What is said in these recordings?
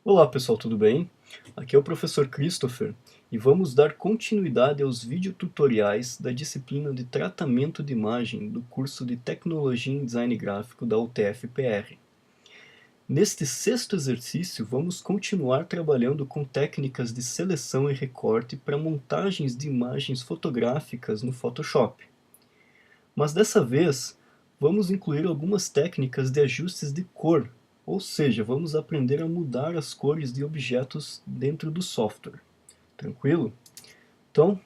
Olá pessoal, tudo bem? Aqui é o professor Christopher e vamos dar continuidade aos videotutoriais da disciplina de Tratamento de Imagem do curso de Tecnologia em Design Gráfico da UTF-PR. Neste sexto exercício, vamos continuar trabalhando com técnicas de seleção e recorte para montagens de imagens fotográficas no Photoshop. Mas dessa vez, vamos incluir algumas técnicas de ajustes de cor, ou seja, vamos aprender a mudar as cores de objetos dentro do software. Tranquilo? Então,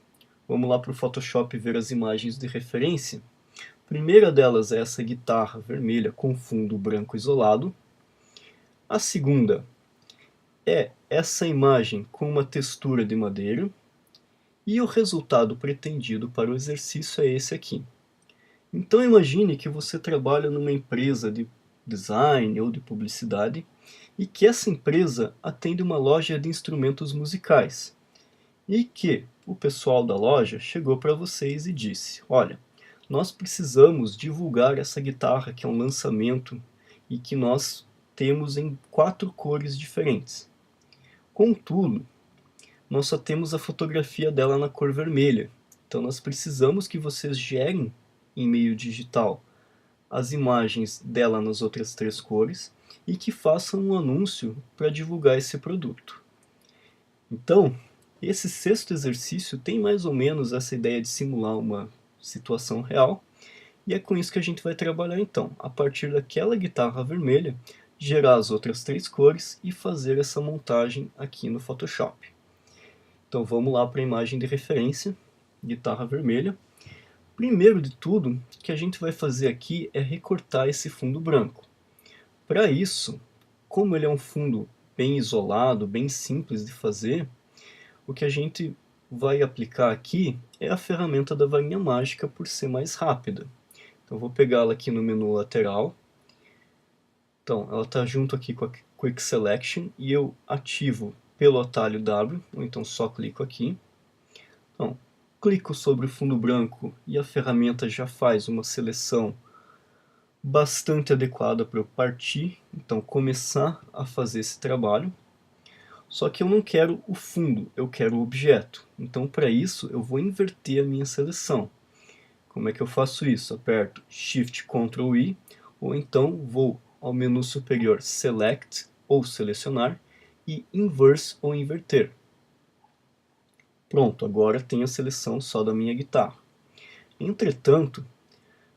vamos lá para o Photoshop ver as imagens de referência. A primeira delas é essa guitarra vermelha com fundo branco isolado. A segunda é essa imagem com uma textura de madeira. E o resultado pretendido para o exercício é esse aqui. Então imagine que você trabalha numa empresa de design ou de publicidade e que essa empresa atende uma loja de instrumentos musicais. E que o pessoal da loja chegou para vocês e disse: olha, nós precisamos divulgar essa guitarra que é um lançamento e que nós temos em 4 cores diferentes. Contudo, nós só temos a fotografia dela na cor vermelha. Então nós precisamos que vocês gerem em meio digital as imagens dela nas outras 3 cores e que façam um anúncio para divulgar esse produto. Então, esse sexto exercício tem mais ou menos essa ideia de simular uma situação real, e é com isso que a gente vai trabalhar então, a partir daquela guitarra vermelha, gerar as outras 3 cores e fazer essa montagem aqui no Photoshop. Então vamos lá para a imagem de referência, guitarra vermelha. Primeiro de tudo, o que a gente vai fazer aqui é recortar esse fundo branco. Para isso, como ele é um fundo bem isolado, bem simples de fazer, o que a gente vai aplicar aqui é a ferramenta da varinha mágica por ser mais rápida. Então eu vou pegá-la aqui no menu lateral. Então ela está junto aqui com a Quick Selection e eu ativo pelo atalho W, ou então só clico aqui. Então, clico sobre o fundo branco e a ferramenta já faz uma seleção bastante adequada para eu partir, então começar a fazer esse trabalho. Só que eu não quero o fundo, eu quero o objeto. Então para isso eu vou inverter a minha seleção. Como é que eu faço isso? Aperto Shift Ctrl I, ou então vou ao menu superior Select ou Selecionar e Inverse ou Inverter. Pronto, agora tenho a seleção só da minha guitarra. Entretanto,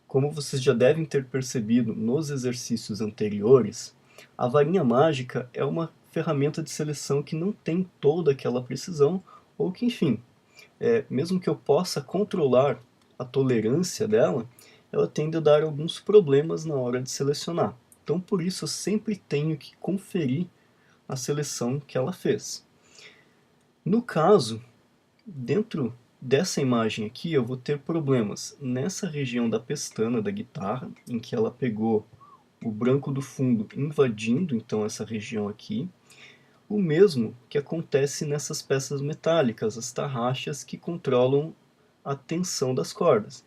como vocês já devem ter percebido nos exercícios anteriores, a varinha mágica é uma ferramenta de seleção que não tem toda aquela precisão, ou que, enfim, mesmo que eu possa controlar a tolerância dela, ela tende a dar alguns problemas na hora de selecionar. Então, por isso, eu sempre tenho que conferir a seleção que ela fez. No caso, dentro dessa imagem aqui, eu vou ter problemas nessa região da pestana da guitarra, em que ela pegou o branco do fundo invadindo então essa região aqui. O mesmo que acontece nessas peças metálicas, as tarraxas que controlam a tensão das cordas.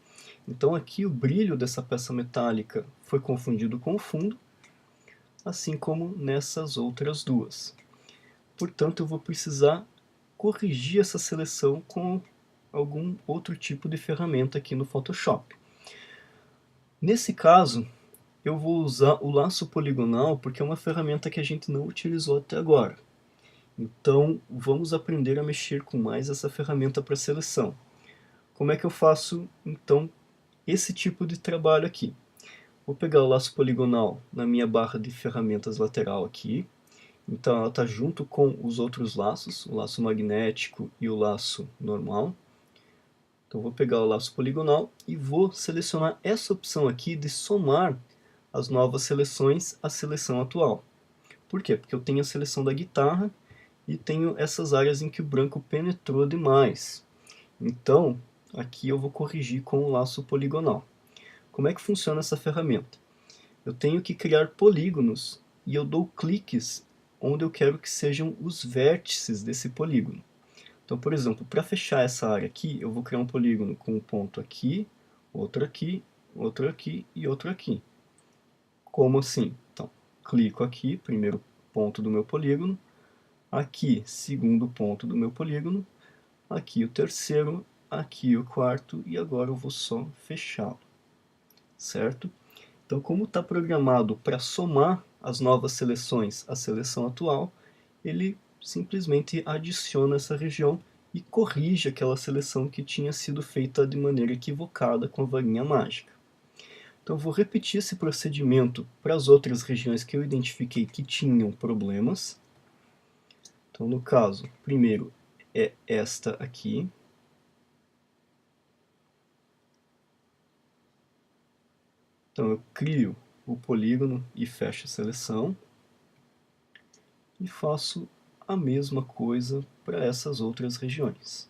Então aqui o brilho dessa peça metálica foi confundido com o fundo, assim como nessas outras duas. Portanto, eu vou precisar corrigir essa seleção com algum outro tipo de ferramenta aqui no Photoshop. Nesse caso, eu vou usar o laço poligonal porque é uma ferramenta que a gente não utilizou até agora. Então, vamos aprender a mexer com mais essa ferramenta para seleção. Como é que eu faço, então, esse tipo de trabalho aqui? Vou pegar o laço poligonal na minha barra de ferramentas lateral aqui. Então ela está junto com os outros laços, o laço magnético e o laço normal. Então vou pegar o laço poligonal e vou selecionar essa opção aqui de somar as novas seleções à seleção atual. Por quê? Porque eu tenho a seleção da guitarra e tenho essas áreas em que o branco penetrou demais. Então, aqui eu vou corrigir com o laço poligonal. Como é que funciona essa ferramenta? Eu tenho que criar polígonos e eu dou cliques onde eu quero que sejam os vértices desse polígono. Então, por exemplo, para fechar essa área aqui, eu vou criar um polígono com um ponto aqui, outro aqui, outro aqui e outro aqui. Como assim? Então, clico aqui, primeiro ponto do meu polígono, aqui segundo ponto do meu polígono, aqui o terceiro, aqui o quarto, e agora eu vou só fechá-lo, certo? Então, como está programado para somar as novas seleções à seleção atual, ele simplesmente adiciona essa região e corrige aquela seleção que tinha sido feita de maneira equivocada com a varinha mágica. Então, eu vou repetir esse procedimento para as outras regiões que eu identifiquei que tinham problemas. Então, no caso, primeiro é esta aqui. Então, eu crio o polígono e fecho a seleção. E faço a mesma coisa para essas outras regiões.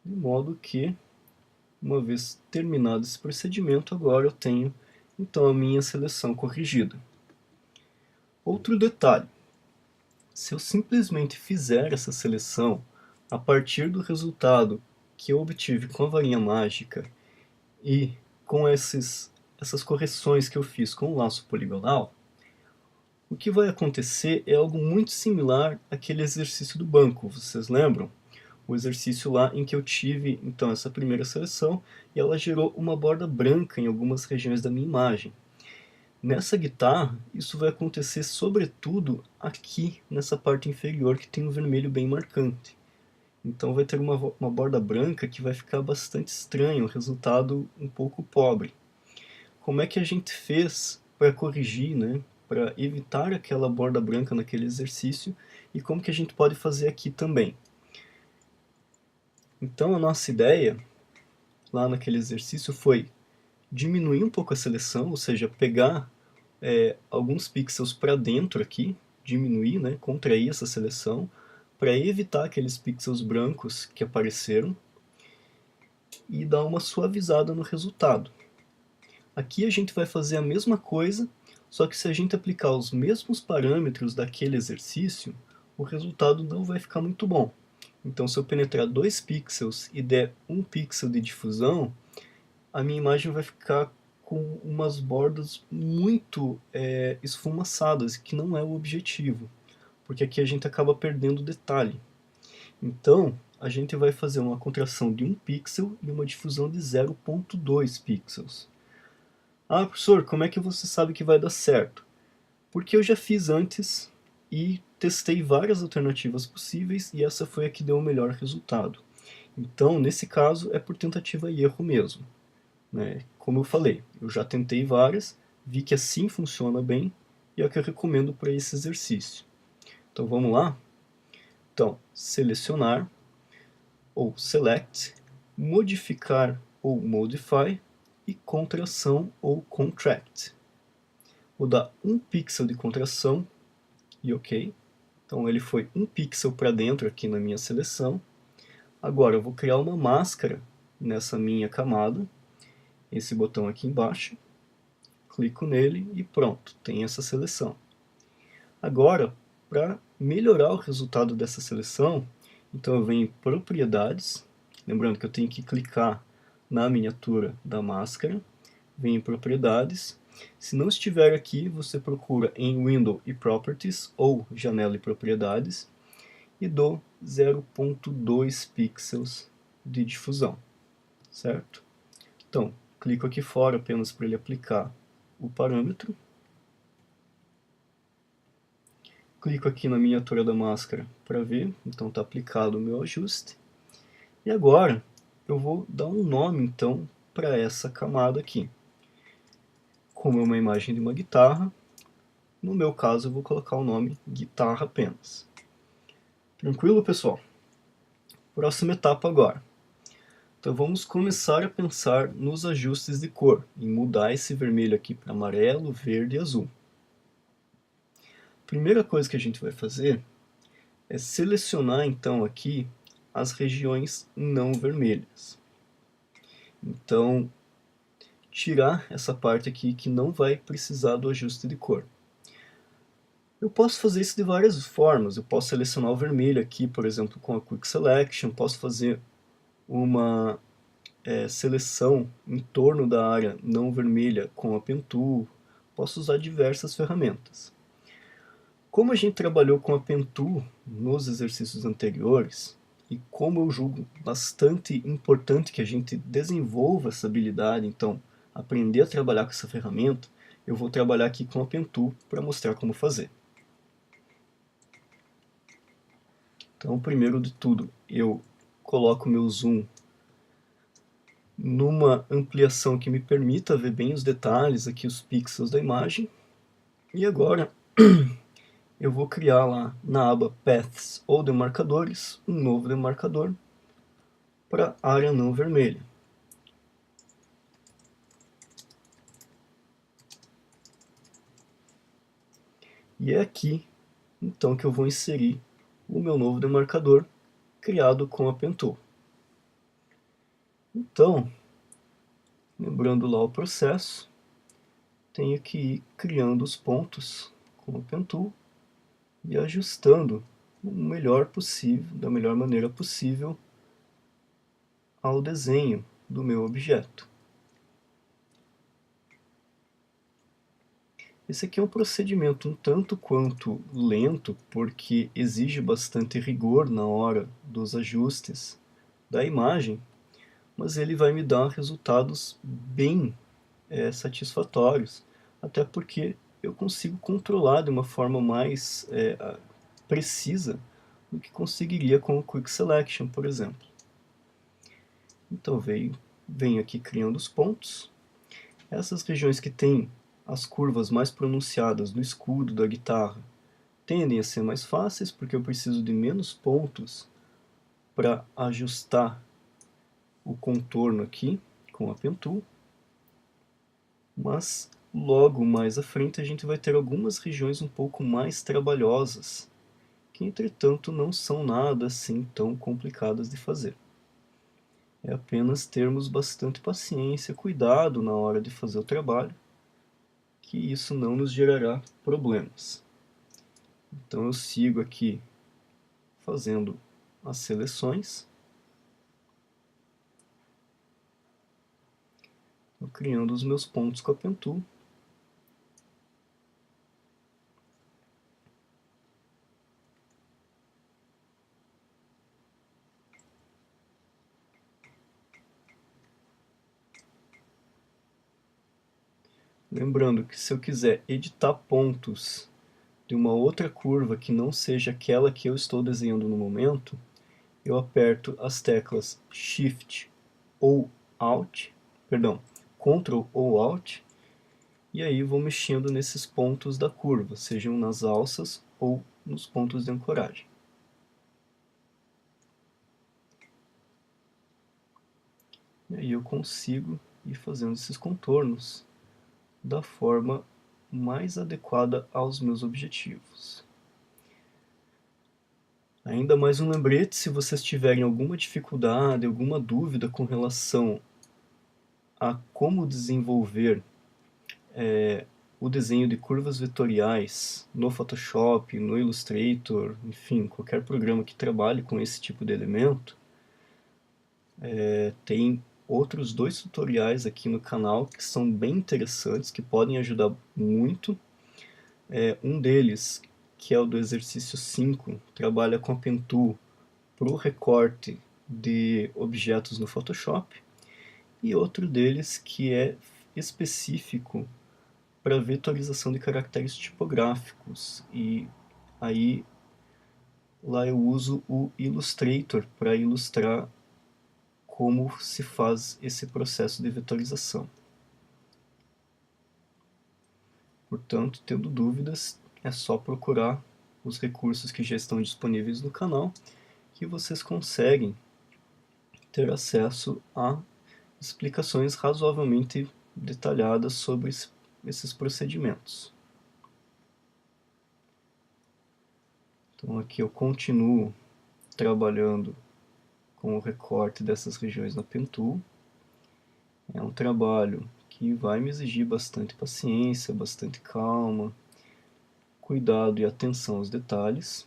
De modo que, uma vez terminado esse procedimento, agora eu tenho então a minha seleção corrigida. Outro detalhe, se eu simplesmente fizer essa seleção a partir do resultado que eu obtive com a varinha mágica e com essas correções que eu fiz com o laço poligonal, o que vai acontecer é algo muito similar àquele exercício do banco, vocês lembram? O exercício lá em que eu tive então essa primeira seleção e ela gerou uma borda branca em algumas regiões da minha imagem. Nessa guitarra, isso vai acontecer sobretudo aqui nessa parte inferior que tem um vermelho bem marcante. Então vai ter uma borda branca que vai ficar bastante estranho, um resultado um pouco pobre. Como é que a gente fez para corrigir, né? Para evitar aquela borda branca naquele exercício e como que a gente pode fazer aqui também. Então a nossa ideia lá naquele exercício foi diminuir um pouco a seleção, ou seja, pegar alguns pixels para dentro aqui, diminuir, né, contrair essa seleção, para evitar aqueles pixels brancos que apareceram e dar uma suavizada no resultado. Aqui a gente vai fazer a mesma coisa, só que se a gente aplicar os mesmos parâmetros daquele exercício, o resultado não vai ficar muito bom. Então, se eu penetrar 2 pixels e der 1 pixel de difusão, a minha imagem vai ficar com umas bordas muito esfumaçadas, que não é o objetivo, porque aqui a gente acaba perdendo detalhe. Então, a gente vai fazer uma contração de 1 pixel e uma difusão de 0.2 pixels. Ah, professor, como é que você sabe que vai dar certo? Porque eu já fiz antes e testei várias alternativas possíveis e essa foi a que deu o melhor resultado. Então, nesse caso, é por tentativa e erro mesmo, né? Como eu falei, eu já tentei várias, vi que assim funciona bem e é o que eu recomendo para esse exercício. Então, vamos lá? Então, selecionar ou select, modificar ou modify e contração ou contract. Vou dar 1 pixel de contração e OK. Então ele foi 1 pixel para dentro aqui na minha seleção. Agora eu vou criar uma máscara nessa minha camada, esse botão aqui embaixo, clico nele e pronto, tem essa seleção. Agora, para melhorar o resultado dessa seleção, então eu venho em propriedades, lembrando que eu tenho que clicar na miniatura da máscara, venho em propriedades. Se não estiver aqui, você procura em Window e Properties ou Janela e Propriedades e dou 0.2 pixels de difusão, certo? Então, clico aqui fora apenas para ele aplicar o parâmetro. Clico aqui na miniatura da máscara para ver, então está aplicado o meu ajuste. E agora eu vou dar um nome então para essa camada aqui. Como é uma imagem de uma guitarra, no meu caso eu vou colocar o nome guitarra apenas. Tranquilo, pessoal? Próxima etapa agora. Então vamos começar a pensar nos ajustes de cor, em mudar esse vermelho aqui para amarelo, verde e azul. Primeira coisa que a gente vai fazer é selecionar então aqui as regiões não vermelhas. Então, tirar essa parte aqui que não vai precisar do ajuste de cor. Eu posso fazer isso de várias formas. Eu posso selecionar o vermelho aqui, por exemplo, com a Quick Selection. Posso fazer uma seleção em torno da área não vermelha com a Pen Tool. posso usar diversas ferramentas. Como a gente trabalhou com a Pentool nos exercícios anteriores, e como eu julgo bastante importante que a gente desenvolva essa habilidade, então, aprender a trabalhar com essa ferramenta, eu vou trabalhar aqui com a Pentool para mostrar como fazer. Então, primeiro de tudo, eu coloco meu zoom numa ampliação que me permita ver bem os detalhes, aqui os pixels da imagem. E agora eu vou criar lá na aba Paths ou Demarcadores um novo demarcador para área não vermelha. E é aqui então que eu vou inserir o meu novo demarcador criado com a Pentool. Então, lembrando lá o processo, tenho que ir criando os pontos com a Pentool e ajustando o melhor possível, da melhor maneira possível ao desenho do meu objeto. Esse aqui é um procedimento um tanto quanto lento, porque exige bastante rigor na hora dos ajustes da imagem, mas ele vai me dar resultados bem satisfatórios, até porque eu consigo controlar de uma forma mais precisa do que conseguiria com o Quick Selection, por exemplo. Então venho aqui criando os pontos. Essas regiões que têm as curvas mais pronunciadas do escudo da guitarra tendem a ser mais fáceis, porque eu preciso de menos pontos para ajustar o contorno aqui com a Pentool. Mas logo mais à frente a gente vai ter algumas regiões um pouco mais trabalhosas, que entretanto não são nada assim tão complicadas de fazer. É apenas termos bastante paciência, cuidado na hora de fazer o trabalho, que isso não nos gerará problemas. Então eu sigo aqui fazendo as seleções, criando os meus pontos com a Pentool. Lembrando que se eu quiser editar pontos de uma outra curva que não seja aquela que eu estou desenhando no momento, eu aperto as teclas Shift ou Alt, perdão, Ctrl ou Alt, e aí vou mexendo nesses pontos da curva, sejam nas alças ou nos pontos de ancoragem. E aí eu consigo ir fazendo esses contornos da forma mais adequada aos meus objetivos. Ainda mais um lembrete, se vocês tiverem alguma dificuldade, alguma dúvida com relação a como desenvolver o desenho de curvas vetoriais no Photoshop, no Illustrator, enfim, qualquer programa que trabalhe com esse tipo de elemento, tem outros 2 tutoriais aqui no canal que são bem interessantes, que podem ajudar muito. Um deles, que é o do exercício 5, trabalha com a Pentool para o recorte de objetos no Photoshop, e outro deles que é específico para vetorização de caracteres tipográficos, e aí lá eu uso o Illustrator para ilustrar como se faz esse processo de vetorização. Portanto, tendo dúvidas, é só procurar os recursos que já estão disponíveis no canal, que vocês conseguem ter acesso a explicações razoavelmente detalhadas sobre esses procedimentos. Então aqui eu continuo trabalhando com o recorte dessas regiões na Pentool. É um trabalho que vai me exigir bastante paciência, bastante calma, cuidado e atenção aos detalhes.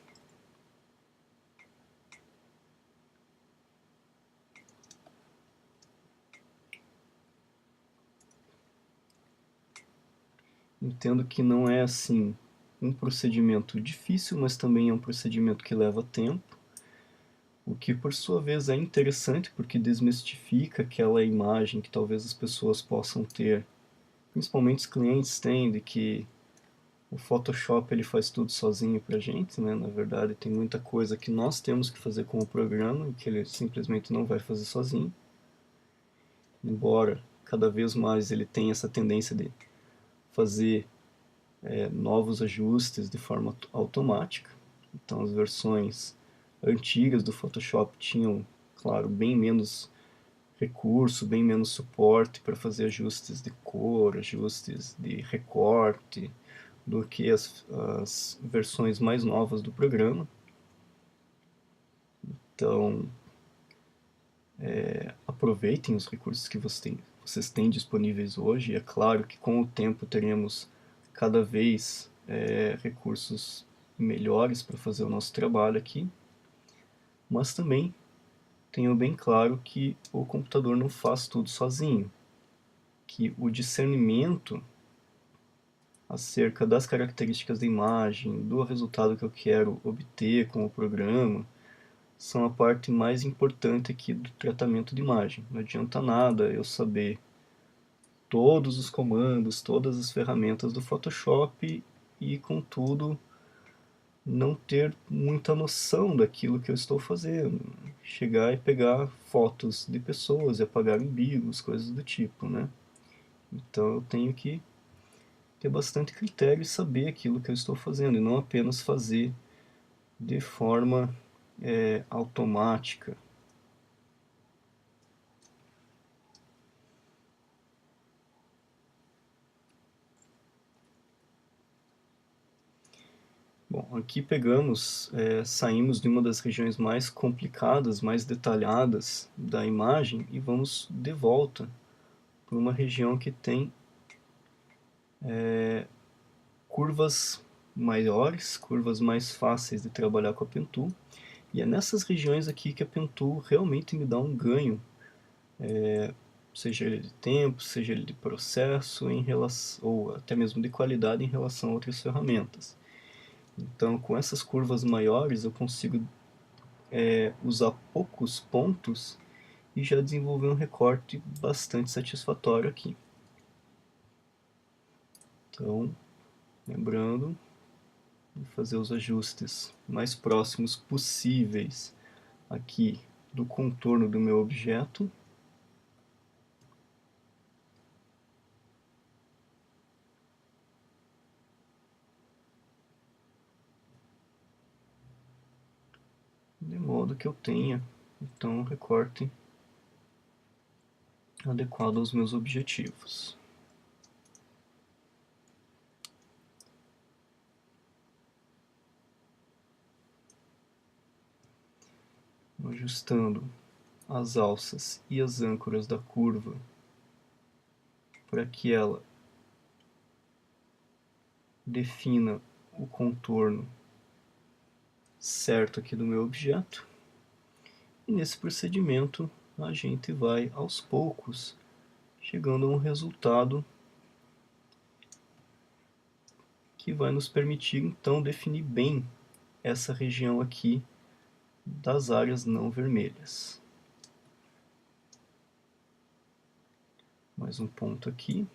Entendo que não é assim um procedimento difícil, mas também é um procedimento que leva tempo, o que por sua vez é interessante porque desmistifica aquela imagem que talvez as pessoas possam ter, principalmente os clientes têm, de que o Photoshop ele faz tudo sozinho pra gente, né? Na verdade, tem muita coisa que nós temos que fazer com o programa e que ele simplesmente não vai fazer sozinho. Embora cada vez mais ele tenha essa tendência de fazer novos ajustes de forma automática. Então, as versões antigas do Photoshop tinham, claro, bem menos recurso, bem menos suporte para fazer ajustes de cor, ajustes de recorte, do que as versões mais novas do programa. Então, aproveitem os recursos que vocês têm disponíveis hoje. É claro que com o tempo teremos cada vez recursos melhores para fazer o nosso trabalho aqui, mas também tenham bem claro que o computador não faz tudo sozinho, que o discernimento acerca das características da imagem, do resultado que eu quero obter com o programa, são a parte mais importante aqui do tratamento de imagem. Não adianta nada eu saber todos os comandos, todas as ferramentas do Photoshop e, contudo, não ter muita noção daquilo que eu estou fazendo. Chegar e pegar fotos de pessoas e apagar umbigos, coisas do tipo, né? Então eu tenho que ter bastante critério e saber aquilo que eu estou fazendo e não apenas fazer de forma automática. Bom, aqui saímos de uma das regiões mais complicadas, mais detalhadas da imagem e vamos de volta para uma região que tem curvas maiores, curvas mais fáceis de trabalhar com a Pentool. E é nessas regiões aqui que a Pentool realmente me dá um ganho, seja ele de tempo, seja ele de processo, ou até mesmo de qualidade em relação a outras ferramentas. Então, com essas curvas maiores, eu consigo usar poucos pontos e já desenvolver um recorte bastante satisfatório aqui. Então, lembrando de fazer os ajustes mais próximos possíveis aqui do contorno do meu objeto. De modo que eu tenha então um recorte adequado aos meus objetivos. Ajustando as alças e as âncoras da curva para que ela defina o contorno certo aqui do meu objeto. E nesse procedimento a gente vai aos poucos chegando a um resultado que vai nos permitir então definir bem essa região aqui das áreas não vermelhas. Mais um ponto aqui.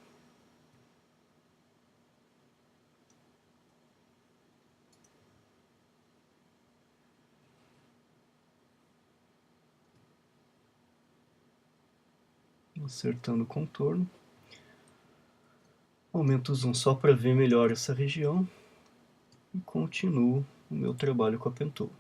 Acertando o contorno. Aumento o zoom só para ver melhor essa região. E continuo o meu trabalho com a Pentool.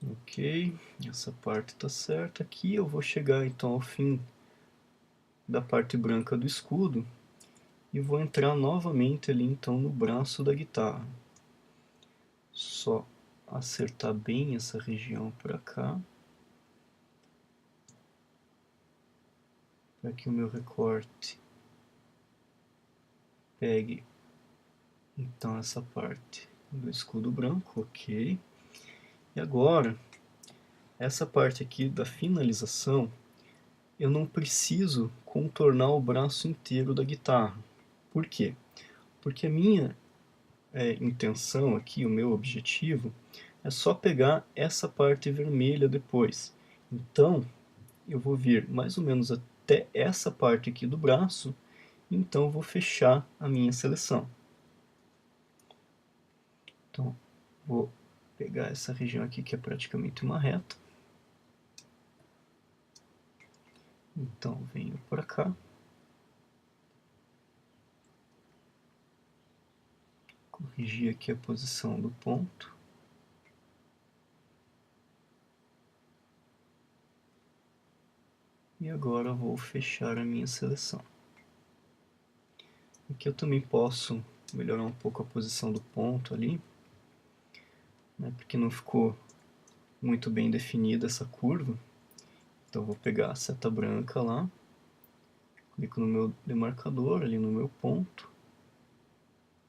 Ok, essa parte está certa. Aqui eu vou chegar então ao fim da parte branca do escudo e vou entrar novamente ali então no braço da guitarra. Só acertar bem essa região para cá, para que o meu recorte pegue então essa parte do escudo branco, ok. E agora, essa parte aqui da finalização, eu não preciso contornar o braço inteiro da guitarra. Por quê? Porque a minha intenção aqui, o meu objetivo, é só pegar essa parte vermelha depois. Então, eu vou vir mais ou menos até essa parte aqui do braço, então eu vou fechar a minha seleção. Então, vou pegar essa região aqui que é praticamente uma reta. Então, venho para cá. Corrigir aqui a posição do ponto. E agora vou fechar a minha seleção. Aqui eu também posso melhorar um pouco a posição do ponto ali, né, porque não ficou muito bem definida essa curva. Então eu vou pegar a seta branca lá, clico no meu demarcador, ali no meu ponto,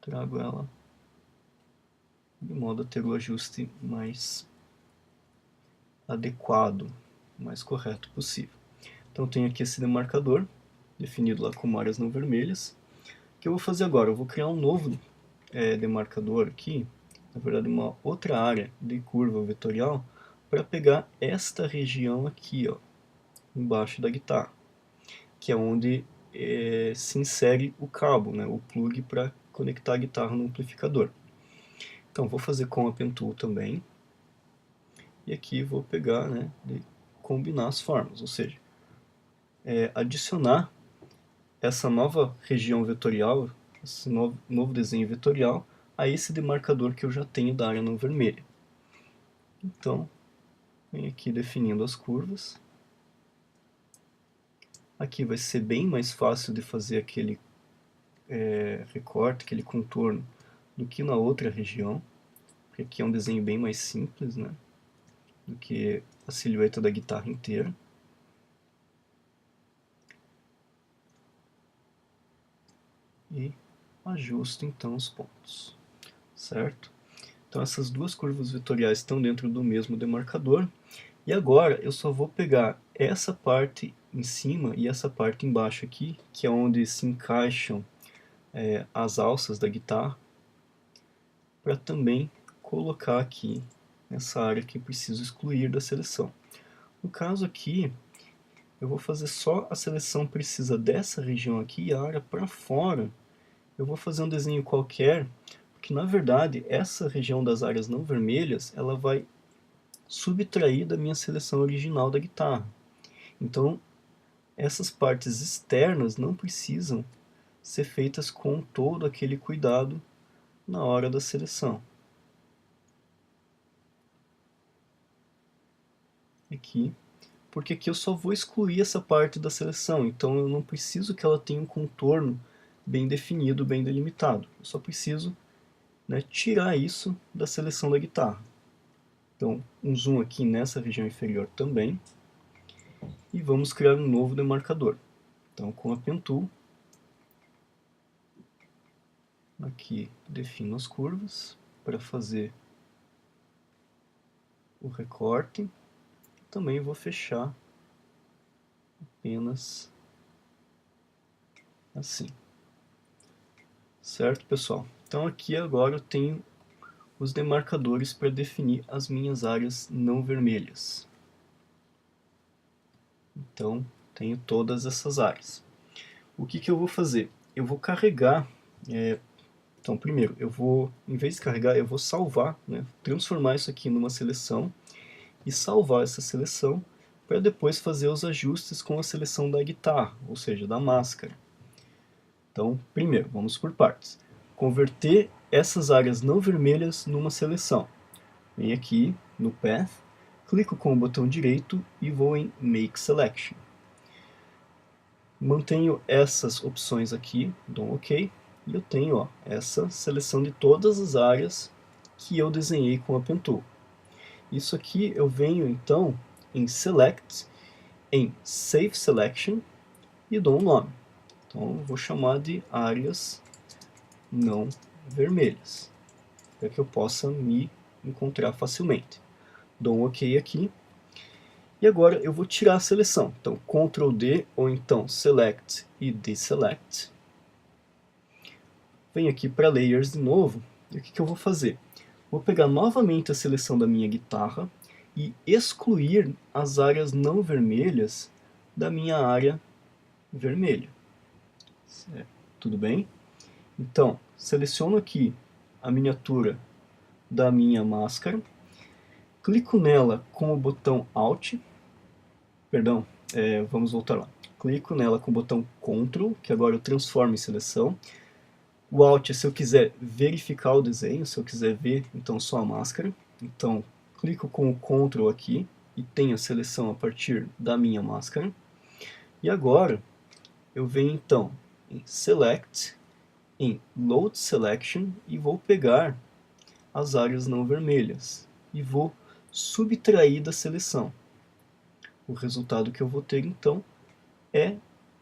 trago ela de modo a ter o ajuste mais adequado, mais correto possível. Então eu tenho aqui esse demarcador, definido lá com áreas não vermelhas. O que eu vou fazer agora? Eu vou criar um novo demarcador aqui, na verdade uma outra área de curva vetorial, para pegar esta região aqui, ó, embaixo da guitarra, que é onde se insere o cabo, né, o plug para conectar a guitarra no amplificador. Então vou fazer com a Pen Tool também, e aqui vou pegar, né, de combinar as formas, ou seja, adicionar essa nova região vetorial, esse novo desenho vetorial, a esse demarcador que eu já tenho da área não vermelha. Então, venho aqui definindo as curvas. Aqui vai ser bem mais fácil de fazer aquele recorte, aquele contorno, do que na outra região, porque aqui é um desenho bem mais simples, né, do que a silhueta da guitarra inteira. E ajusto então os pontos, certo? Então essas duas curvas vetoriais estão dentro do mesmo demarcador, e agora eu só vou pegar essa parte em cima e essa parte embaixo aqui, que é onde se encaixam as alças da guitarra, para também colocar aqui nessa área que eu preciso excluir da seleção. No caso aqui, eu vou fazer só a seleção precisa dessa região aqui, e a área para fora eu vou fazer um desenho qualquer, porque na verdade essa região das áreas não vermelhas, ela vai subtrair da minha seleção original da guitarra. Então, essas partes externas não precisam ser feitas com todo aquele cuidado na hora da seleção. Aqui, porque aqui eu só vou excluir essa parte da seleção, então eu não preciso que ela tenha um contorno bem definido, bem delimitado. Eu só preciso, né, tirar isso da seleção da guitarra. Então, um zoom aqui nessa região inferior também. E vamos criar um novo demarcador. Então, com a Pen Tool, aqui defino as curvas para fazer o recorte. Também vou fechar apenas assim. Certo, pessoal? Então aqui agora eu tenho os demarcadores para definir as minhas áreas não vermelhas. Então, tenho todas essas áreas. O que eu vou fazer? Eu vou carregar... Então, primeiro, eu vou, em vez de carregar, eu vou salvar, né, transformar isso aqui numa seleção e salvar essa seleção para depois fazer os ajustes com a seleção da guitarra, ou seja, da máscara. Então, primeiro, vamos por partes. Converter essas áreas não vermelhas numa seleção. Venho aqui no Path, clico com o botão direito e vou em Make Selection. Mantenho essas opções aqui, dou um OK, e eu tenho, ó, essa seleção de todas as áreas que eu desenhei com a Pen Tool. Isso aqui eu venho então em Select, em Save Selection e dou um nome. Então eu vou chamar de áreas não vermelhas, para que eu possa me encontrar facilmente. Dou um OK aqui. E agora eu vou tirar a seleção. Então, Ctrl D ou então Select e Deselect. Venho aqui para Layers de novo. E o que eu vou fazer? Vou pegar novamente a seleção da minha guitarra e excluir as áreas não vermelhas da minha área vermelha. Certo. Tudo bem? Então, seleciono aqui a miniatura da minha máscara, clico nela com o botão Alt, perdão, vamos voltar lá. Clico nela com o botão Ctrl, que agora eu transformo em seleção. O Alt é se eu quiser verificar o desenho, se eu quiser ver então só a máscara. Então, clico com o Ctrl aqui e tenho a seleção a partir da minha máscara. E agora, eu venho então em Select, em Load Selection e vou pegar as áreas não vermelhas e vou subtrair da seleção. O resultado que eu vou ter então é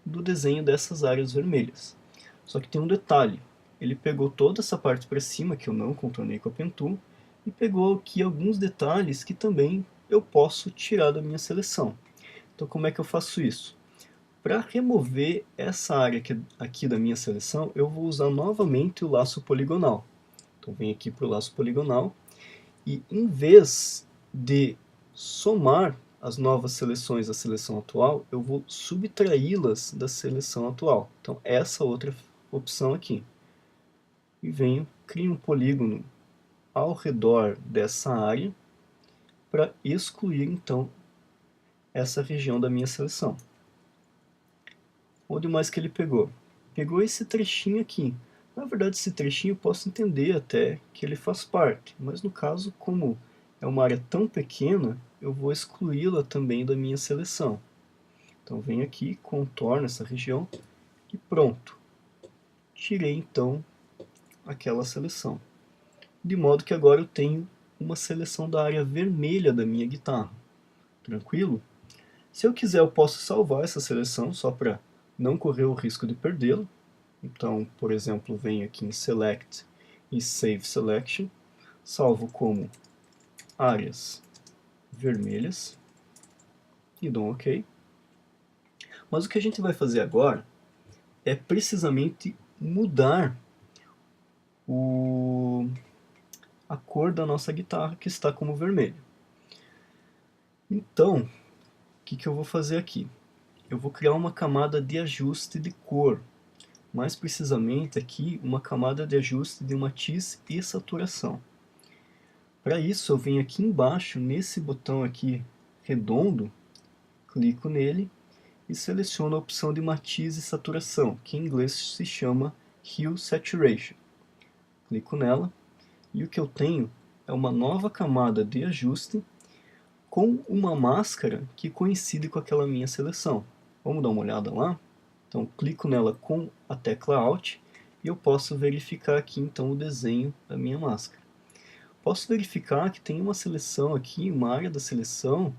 do desenho dessas áreas vermelhas. Só que tem um detalhe, ele pegou toda essa parte para cima que eu não contornei com a Pen Tool e pegou aqui alguns detalhes que também eu posso tirar da minha seleção. Então como é que eu faço isso? Para remover essa área aqui da minha seleção, eu vou usar novamente o laço poligonal. Então venho aqui para o laço poligonal e em vez de somar as novas seleções à seleção atual, eu vou subtraí-las da seleção atual. Então essa outra opção aqui. E venho, crio um polígono ao redor dessa área para excluir então essa região da minha seleção. Onde mais que ele pegou? Pegou esse trechinho aqui. Na verdade, esse trechinho eu posso entender até que ele faz parte, mas no caso, como é uma área tão pequena, eu vou excluí-la também da minha seleção. Então venho aqui, contorno essa região e pronto. Tirei então aquela seleção. De modo que agora eu tenho uma seleção da área vermelha da minha guitarra. Tranquilo? Se eu quiser, eu posso salvar essa seleção só para não correr o risco de perdê-la. Então, por exemplo, venho aqui em Select e Save Selection, salvo como áreas vermelhas e dou um OK. Mas o que a gente vai fazer agora é precisamente mudar a cor da nossa guitarra, que está como vermelho. Então, o que eu vou fazer aqui? Eu vou criar uma camada de ajuste de cor. Mais precisamente aqui, uma camada de ajuste de matiz e saturação. Para isso, eu venho aqui embaixo, nesse botão aqui redondo, clico nele e seleciono a opção de matiz e saturação, que em inglês se chama Hue Saturation. Clico nela e o que eu tenho é uma nova camada de ajuste com uma máscara que coincide com aquela minha seleção. Vamos dar uma olhada lá? Então, clico nela com a tecla Alt e eu posso verificar aqui então o desenho da minha máscara. Posso verificar que tem uma seleção aqui, uma área da seleção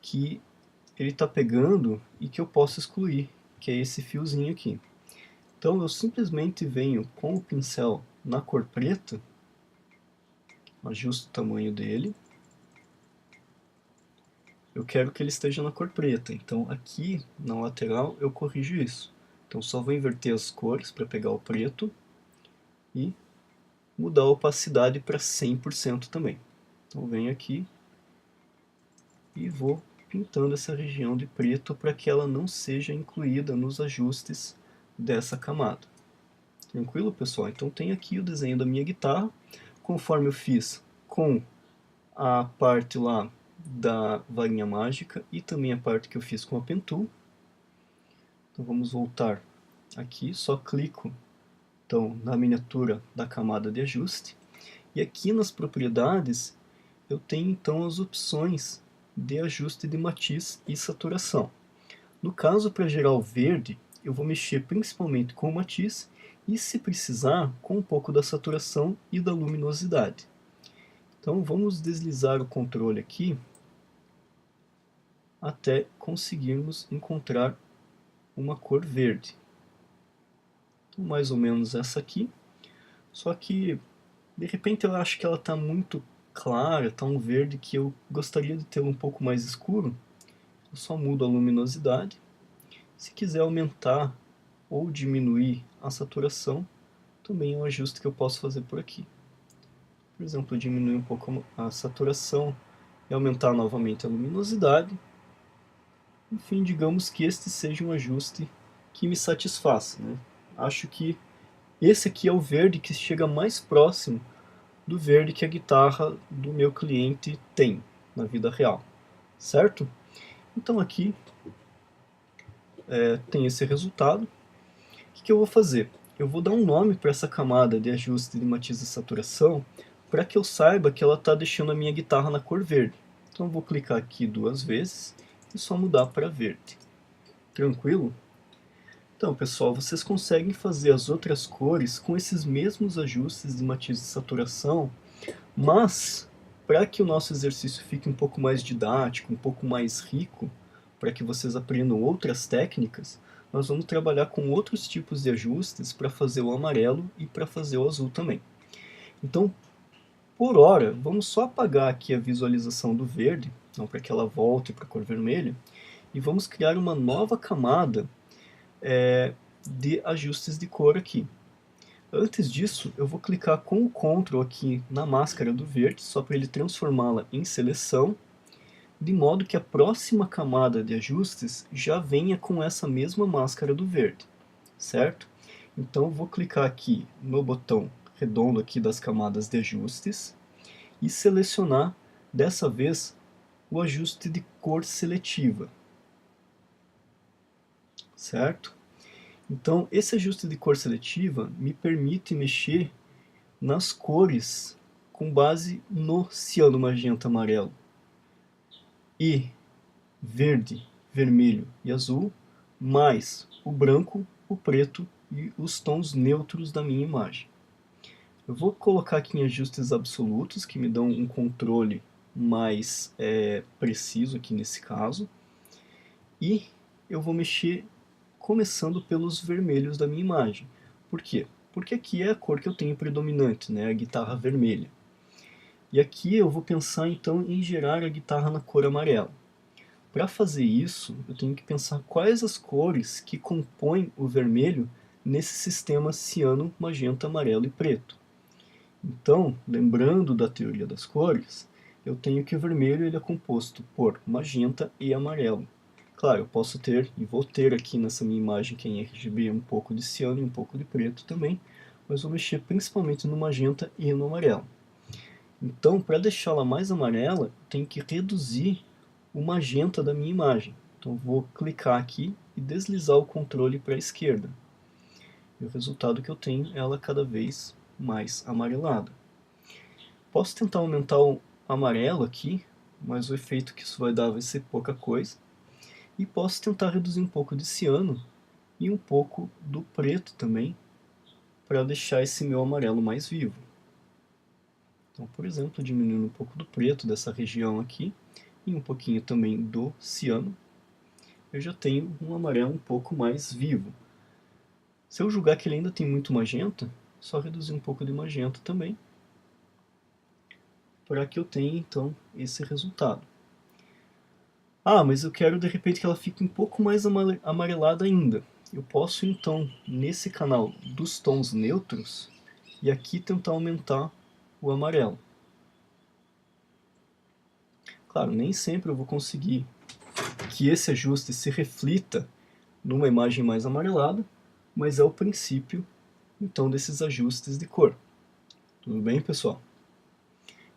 que ele está pegando e que eu posso excluir, que é esse fiozinho aqui. Então eu simplesmente venho com o pincel na cor preta, ajusto o tamanho dele. Eu quero que ele esteja na cor preta, então aqui na lateral eu corrijo isso. Então só vou inverter as cores para pegar o preto e mudar a opacidade para 100% também. Então venho aqui e vou pintando essa região de preto para que ela não seja incluída nos ajustes dessa camada. Tranquilo, pessoal? Então tem aqui o desenho da minha guitarra, conforme eu fiz com a parte lá da varinha mágica e também a parte que eu fiz com a Pen Tool. Então vamos voltar aqui, só clico então, na miniatura da camada de ajuste. E aqui nas propriedades eu tenho então as opções de ajuste de matiz e saturação. No caso, para gerar o verde, eu vou mexer principalmente com o matiz e, se precisar, com um pouco da saturação e da luminosidade. Então vamos deslizar o controle aqui até conseguirmos encontrar uma cor verde. Então, mais ou menos essa aqui. Só que, de repente, eu acho que ela está muito clara, está um verde que eu gostaria de ter um pouco mais escuro. Eu só mudo a luminosidade. Se quiser aumentar ou diminuir a saturação, também é um ajuste que eu posso fazer por aqui. Por exemplo, diminuir um pouco a saturação e aumentar novamente a luminosidade. Enfim, digamos que este seja um ajuste que me satisfaça, né? Acho que esse aqui é o verde que chega mais próximo do verde que a guitarra do meu cliente tem na vida real, certo? Então aqui tem esse resultado. O que eu vou fazer? Eu vou dar um nome para essa camada de ajuste de matiz e saturação para que eu saiba que ela está deixando a minha guitarra na cor verde. Então eu vou clicar aqui 2 vezes e só mudar para verde. Tranquilo? Então, pessoal, vocês conseguem fazer as outras cores com esses mesmos ajustes de matiz e saturação, mas para que o nosso exercício fique um pouco mais didático, um pouco mais rico, para que vocês aprendam outras técnicas, nós vamos trabalhar com outros tipos de ajustes para fazer o amarelo e para fazer o azul também. Então, por hora, vamos só apagar aqui a visualização do verde, então para que ela volte para a cor vermelha, e vamos criar uma nova camada de ajustes de cor aqui. Antes disso, eu vou clicar com o Ctrl aqui na máscara do verde, só para ele transformá-la em seleção, de modo que a próxima camada de ajustes já venha com essa mesma máscara do verde, certo? Então eu vou clicar aqui no botão redondo aqui das camadas de ajustes e selecionar, dessa vez, o ajuste de cor seletiva, certo? Então, esse ajuste de cor seletiva me permite mexer nas cores com base no ciano, magenta, amarelo e verde, vermelho e azul, mais o branco, o preto e os tons neutros da minha imagem. Eu vou colocar aqui em ajustes absolutos, que me dão um controle mais preciso aqui nesse caso, e eu vou mexer começando pelos vermelhos da minha imagem. Por quê? Porque aqui é a cor que eu tenho predominante, né? A guitarra vermelha. E aqui eu vou pensar então em gerar a guitarra na cor amarela. Para fazer isso, eu tenho que pensar quais as cores que compõem o vermelho nesse sistema ciano, magenta, amarelo e preto. Então, lembrando da teoria das cores, eu tenho que o vermelho ele é composto por magenta e amarelo. Claro, eu posso ter, e vou ter aqui nessa minha imagem que é em RGB um pouco de ciano e um pouco de preto também, mas vou mexer principalmente no magenta e no amarelo. Então, para deixá-la mais amarela, eu tenho que reduzir o magenta da minha imagem. Então, vou clicar aqui e deslizar o controle para a esquerda. E o resultado que eu tenho é ela cada vez mais amarelada. Posso tentar aumentar o amarelo aqui, mas o efeito que isso vai dar vai ser pouca coisa. E posso tentar reduzir um pouco de ciano e um pouco do preto também, para deixar esse meu amarelo mais vivo. Então, por exemplo, diminuindo um pouco do preto dessa região aqui, e um pouquinho também do ciano, eu já tenho um amarelo um pouco mais vivo. Se eu julgar que ele ainda tem muito magenta, só reduzir um pouco de magenta também, para que eu tenha então esse resultado. Ah, mas eu quero de repente que ela fique um pouco mais amarelada ainda. Eu posso então, nesse canal dos tons neutros, e aqui tentar aumentar o amarelo. Claro, nem sempre eu vou conseguir que esse ajuste se reflita numa imagem mais amarelada, mas é o princípio então desses ajustes de cor. Tudo bem, pessoal?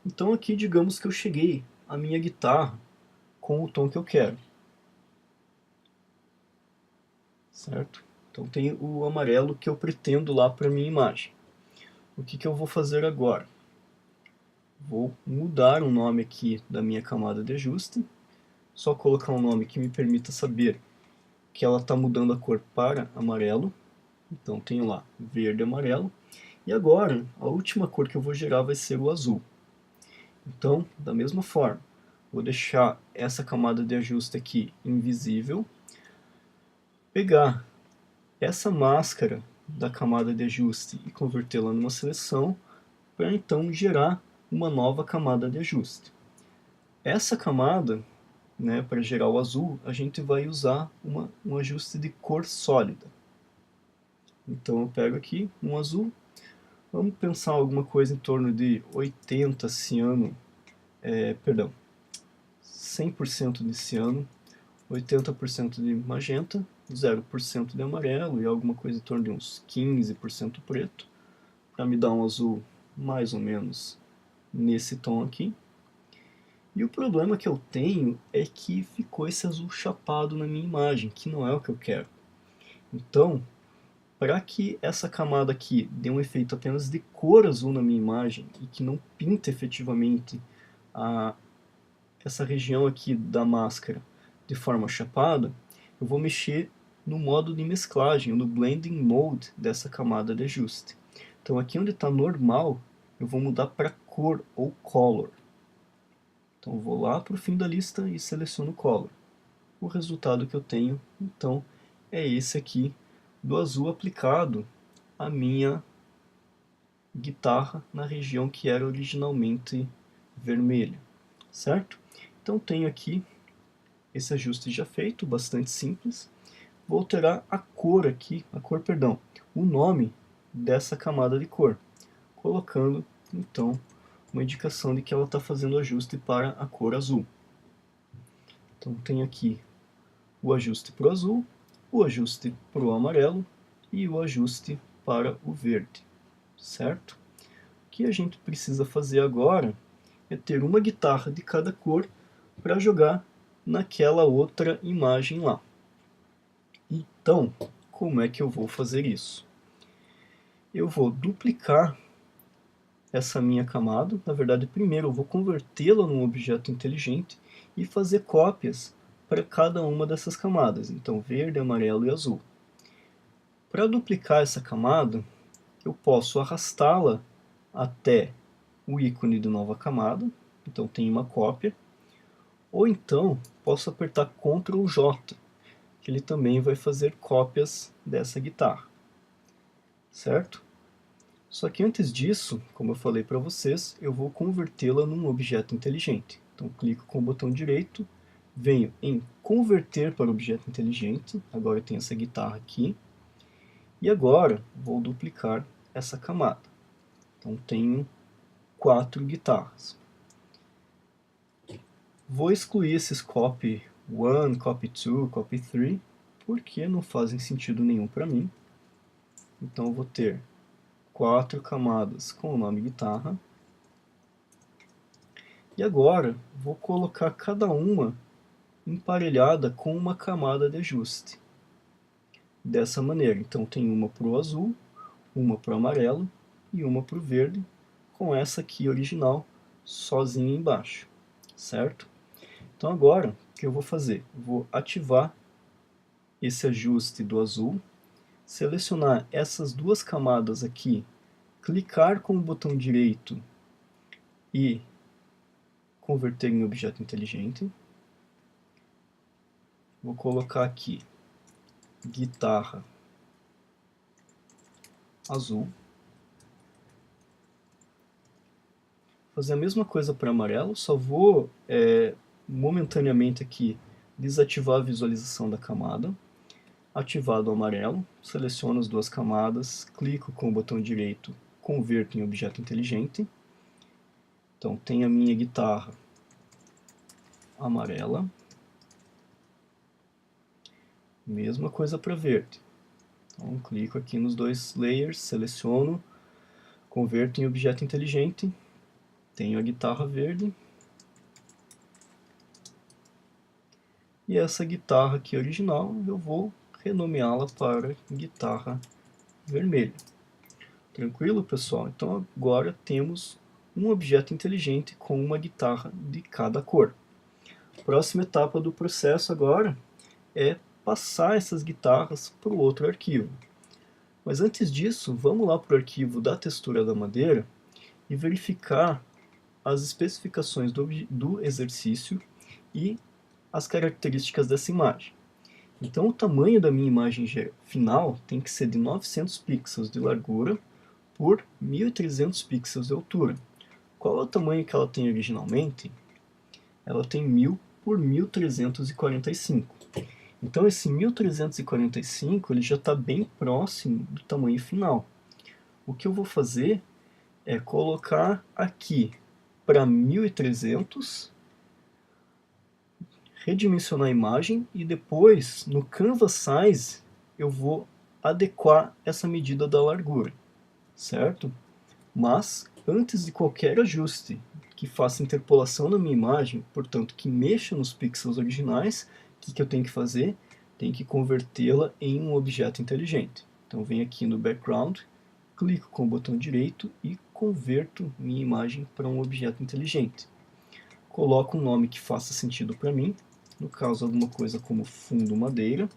Então aqui digamos que eu cheguei à minha guitarra com o tom que eu quero, certo? Então tem o amarelo que eu pretendo lá para minha imagem. O que eu vou fazer agora? Vou mudar o nome aqui da minha camada de ajuste, só colocar um nome que me permita saber que ela está mudando a cor para amarelo. Então tenho lá verde e amarelo. E agora, a última cor que eu vou gerar vai ser o azul. Então, da mesma forma, vou deixar essa camada de ajuste aqui invisível, pegar essa máscara da camada de ajuste e convertê-la numa seleção, para então gerar uma nova camada de ajuste. Essa camada, né, para gerar o azul, a gente vai usar um ajuste de cor sólida. Então eu pego aqui um azul, vamos pensar alguma coisa em torno de 80 ciano, 100% de ciano, 80% de magenta, 0% de amarelo e alguma coisa em torno de uns 15% preto, para me dar um azul mais ou menos nesse tom aqui. E o problema que eu tenho é que ficou esse azul chapado na minha imagem, que não é o que eu quero. Então, para que essa camada aqui dê um efeito apenas de cor azul na minha imagem e que não pinte efetivamente essa região aqui da máscara de forma chapada, eu vou mexer no modo de mesclagem, no Blending Mode dessa camada de ajuste. Então aqui onde está normal, eu vou mudar para cor ou Color. Então eu vou lá para o fim da lista e seleciono Color. O resultado que eu tenho, então, é esse aqui do azul aplicado à minha guitarra na região que era originalmente vermelha, certo? Então tenho aqui esse ajuste já feito, bastante simples. Vou alterar a cor aqui, o nome dessa camada de cor, colocando então uma indicação de que ela está fazendo ajuste para a cor azul. Então tenho aqui o ajuste para o azul, o ajuste para o amarelo e o ajuste para o verde, certo? O que a gente precisa fazer agora é ter uma guitarra de cada cor para jogar naquela outra imagem lá. Então, como é que eu vou fazer isso? Eu vou duplicar essa minha camada, na verdade primeiro eu vou convertê-la num objeto inteligente e fazer cópias para cada uma dessas camadas, então verde, amarelo e azul. Para duplicar essa camada, eu posso arrastá-la até o ícone de nova camada, então tem uma cópia, ou então posso apertar Ctrl J, que ele também vai fazer cópias dessa guitarra, certo? Só que antes disso, como eu falei para vocês, eu vou convertê-la num objeto inteligente. Então clico com o botão direito, venho em converter para objeto inteligente, agora eu tenho essa guitarra aqui, e agora vou duplicar essa camada. Então tenho 4 guitarras. Vou excluir esses copy 1, copy 2, copy 3, porque não fazem sentido nenhum para mim. Então eu vou ter 4 camadas com o nome guitarra. E agora vou colocar cada uma emparelhada com uma camada de ajuste. Dessa maneira, então tem uma para o azul, uma para o amarelo e uma para o verde, com essa aqui original sozinha embaixo, certo? Então agora, o que eu vou fazer? Eu vou ativar esse ajuste do azul, selecionar essas duas camadas aqui, clicar com o botão direito e converter em objeto inteligente. Vou colocar aqui guitarra azul. Fazer a mesma coisa para amarelo, só vou momentaneamente aqui desativar a visualização da camada. Ativado o amarelo, seleciono as duas camadas, clico com o botão direito, converto em objeto inteligente. Então tem a minha guitarra amarela. Mesma coisa para verde. Então clico aqui nos dois layers, seleciono, converto em objeto inteligente. Tenho a guitarra verde. E essa guitarra aqui original, eu vou renomeá-la para guitarra vermelha. Tranquilo, pessoal? Então agora temos um objeto inteligente com uma guitarra de cada cor. A próxima etapa do processo agora é passar essas guitarras para o outro arquivo. Mas antes disso, vamos lá para o arquivo da textura da madeira e verificar as especificações do exercício e as características dessa imagem. Então o tamanho da minha imagem final tem que ser de 900 pixels de largura por 1300 pixels de altura. Qual é o tamanho que ela tem originalmente? Ela tem 1000 por 1345. Então esse 1345 ele já está bem próximo do tamanho final. O que eu vou fazer é colocar aqui para 1300, redimensionar a imagem e depois no Canvas Size eu vou adequar essa medida da largura, certo? Mas antes de qualquer ajuste que faça interpolação na minha imagem, portanto que mexa nos pixels originais, o que eu tenho que fazer? Tenho que convertê-la em um objeto inteligente. Então venho aqui no background, clico com o botão direito e converto minha imagem para um objeto inteligente. Coloco um nome que faça sentido para mim, no caso alguma coisa como fundo madeira,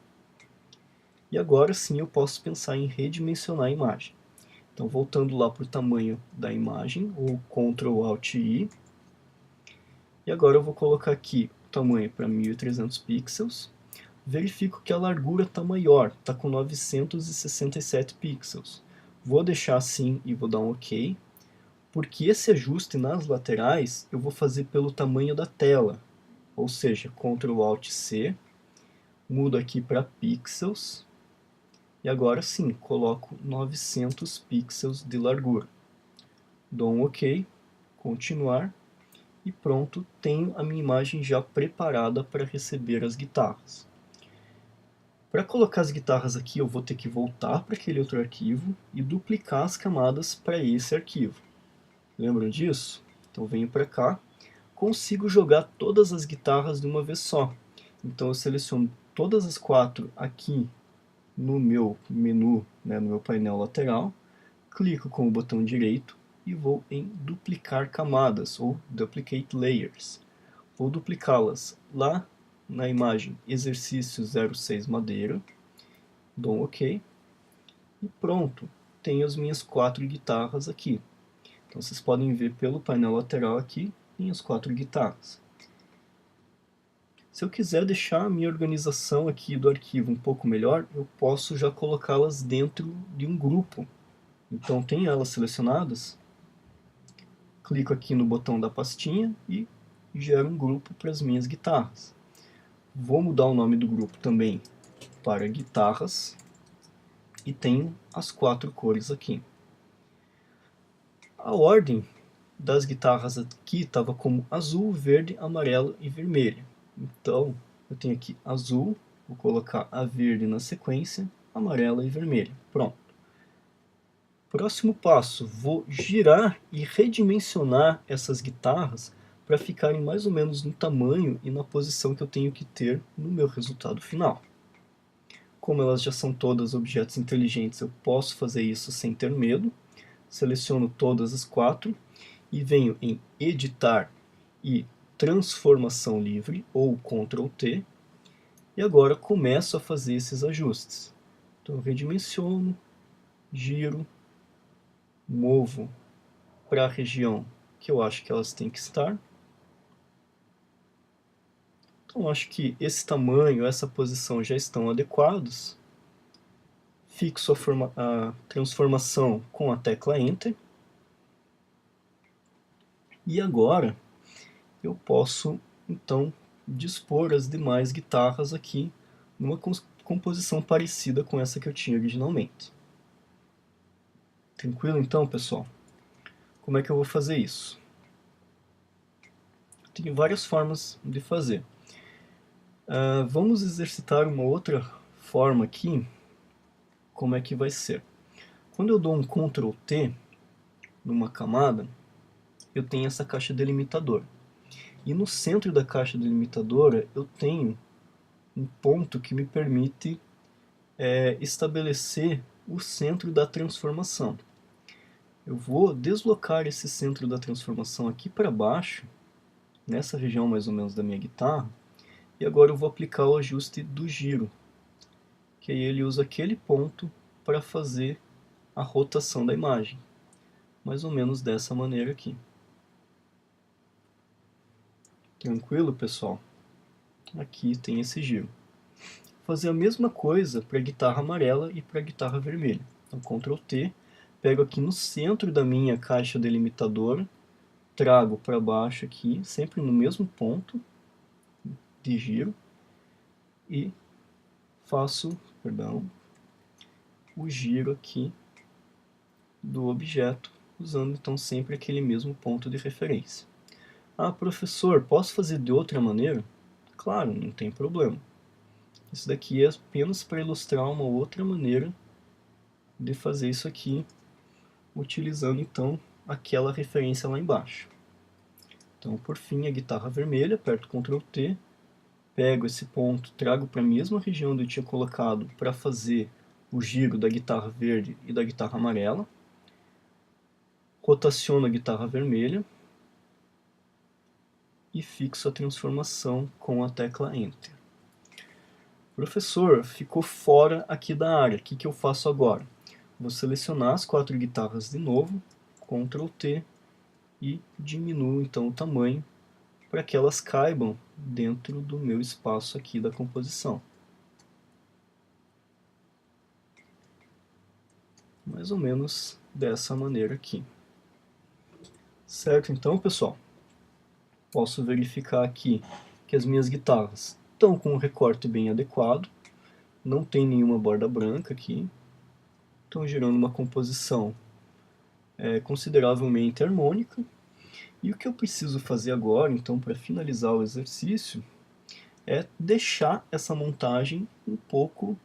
e agora sim eu posso pensar em redimensionar a imagem. Então voltando lá para o tamanho da imagem, o Ctrl Alt I, e agora eu vou colocar aqui o tamanho para 1300 pixels, verifico que a largura está maior, está com 967 pixels. Vou deixar assim e vou dar um OK, porque esse ajuste nas laterais eu vou fazer pelo tamanho da tela, ou seja, Ctrl Alt C, mudo aqui para pixels, e agora sim, coloco 900 pixels de largura. Dou um OK, continuar, e pronto, tenho a minha imagem já preparada para receber as guitarras. Para colocar as guitarras aqui, eu vou ter que voltar para aquele outro arquivo e duplicar as camadas para esse arquivo. Lembram disso? Então venho para cá, consigo jogar todas as guitarras de uma vez só. Então eu seleciono todas as 4 aqui no meu menu, no meu painel lateral, clico com o botão direito e vou em duplicar camadas, ou duplicate layers. Vou duplicá-las lá na imagem exercício 06 madeira, dou um OK, e pronto, tenho as minhas 4 guitarras aqui. Então vocês podem ver pelo painel lateral aqui, minhas 4 guitarras. Se eu quiser deixar a minha organização aqui do arquivo um pouco melhor, eu posso já colocá-las dentro de um grupo. Então tenho elas selecionadas, clico aqui no botão da pastinha e gero um grupo para as minhas guitarras. Vou mudar o nome do grupo também para guitarras e tenho as 4 cores aqui. A ordem das guitarras aqui estava como azul, verde, amarelo e vermelho. Então eu tenho aqui azul, vou colocar a verde na sequência, amarela e vermelha. Pronto. Próximo passo, vou girar e redimensionar essas guitarras para ficarem mais ou menos no tamanho e na posição que eu tenho que ter no meu resultado final. Como elas já são todas objetos inteligentes, eu posso fazer isso sem ter medo. Seleciono todas as 4 e venho em editar e transformação livre, ou Ctrl T, e agora começo a fazer esses ajustes. Então eu redimensiono, giro, movo para a região que eu acho que elas têm que estar. Então acho que esse tamanho, essa posição já estão adequados. Fixo a transformação com a tecla Enter. E agora eu posso então dispor as demais guitarras aqui numa composição parecida com essa que eu tinha originalmente. Tranquilo então, pessoal? Como é que eu vou fazer isso? Tem várias formas de fazer. Vamos exercitar uma outra forma aqui. Como é que vai ser? Quando eu dou um Ctrl T numa camada, eu tenho essa caixa delimitadora. E no centro da caixa delimitadora eu tenho um ponto que me permite estabelecer o centro da transformação. Eu vou deslocar esse centro da transformação aqui para baixo, nessa região mais ou menos da minha guitarra, e agora eu vou aplicar o ajuste do giro, que aí ele usa aquele ponto para fazer a rotação da imagem, mais ou menos dessa maneira aqui. Tranquilo, pessoal? Aqui tem esse giro. fazer a mesma coisa para a guitarra amarela e para a guitarra vermelha. Então, Ctrl T, pego aqui no centro da minha caixa delimitadora, trago para baixo aqui, sempre no mesmo ponto de giro, e faço, o giro aqui do objeto, usando então sempre aquele mesmo ponto de referência. Ah, professor, posso fazer de outra maneira? Claro, não tem problema. Isso daqui é apenas para ilustrar uma outra maneira de fazer isso aqui, utilizando então aquela referência lá embaixo. Então, por fim, a guitarra vermelha, aperto Ctrl T, pego esse ponto, trago para a mesma região onde eu tinha colocado para fazer o giro da guitarra verde e da guitarra amarela, rotaciono a guitarra vermelha e fixo a transformação com a tecla Enter. Professor, ficou fora aqui da área, o que eu faço agora? Vou selecionar as 4 guitarras de novo, Ctrl T, e diminuo então o tamanho para que elas caibam dentro do meu espaço aqui da composição. Mais ou menos dessa maneira aqui. Certo, então, pessoal, posso verificar aqui que as minhas guitarras estão com um recorte bem adequado, não tem nenhuma borda branca aqui, estão gerando uma composição consideravelmente harmônica. E o que eu preciso fazer agora, então, para finalizar o exercício, é deixar essa montagem um pouco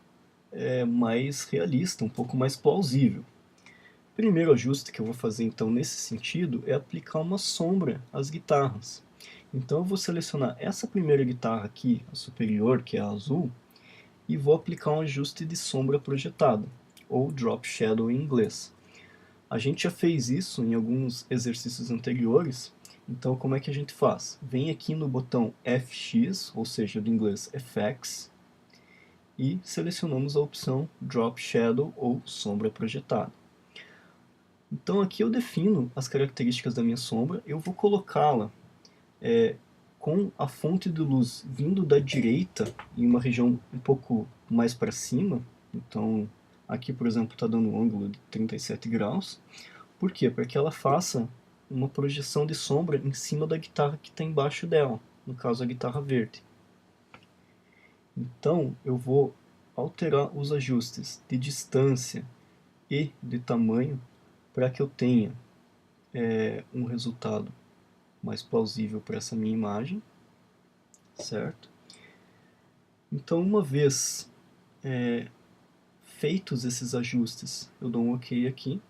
mais realista, um pouco mais plausível. O primeiro ajuste que eu vou fazer, então, nesse sentido, é aplicar uma sombra às guitarras. Então, eu vou selecionar essa primeira guitarra aqui, a superior, que é a azul, e vou aplicar um ajuste de sombra projetada, ou Drop Shadow em inglês. A gente já fez isso em alguns exercícios anteriores, então como é que a gente faz? Vem aqui no botão FX, ou seja, do inglês FX, e selecionamos a opção Drop Shadow ou sombra projetada. Então aqui eu defino as características da minha sombra, eu vou colocá-la com a fonte de luz vindo da direita, em uma região um pouco mais para cima. Então aqui, por exemplo, está dando um ângulo de 37 graus. Por quê? Para que ela faça uma projeção de sombra em cima da guitarra que está embaixo dela, no caso a guitarra verde. Então eu vou alterar os ajustes de distância e de tamanho para que eu tenha um resultado mais plausível para essa minha imagem, certo? Então, uma vez feitos esses ajustes, eu dou um OK aqui,